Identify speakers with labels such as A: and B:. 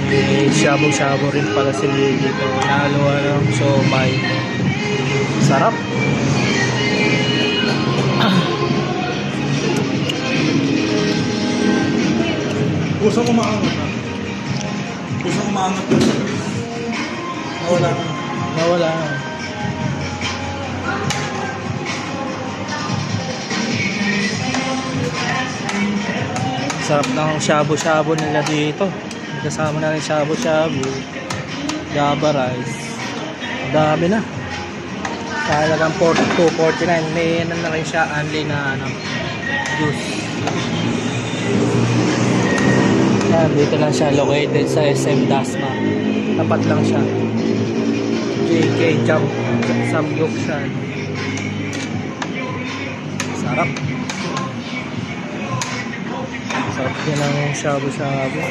A: May shabu-shabu rin pala sila dito. Nahaluan ng siomay. Sarap.
B: Pusang umaangat na. Pusang umaangat na. Nawala na.
A: Nawala na. Sarap ng shabu-shabu nila dito. Kasama na rin shabu-shabu, Java rice. Dami na. Talagang 249. May ano na rin siya, only na juice. Yan, dito lang siya located sa SM Dasma. Tapat lang siya. JK Jump Samgyupsal. Sarap. Sarap din ang shabu-shabu.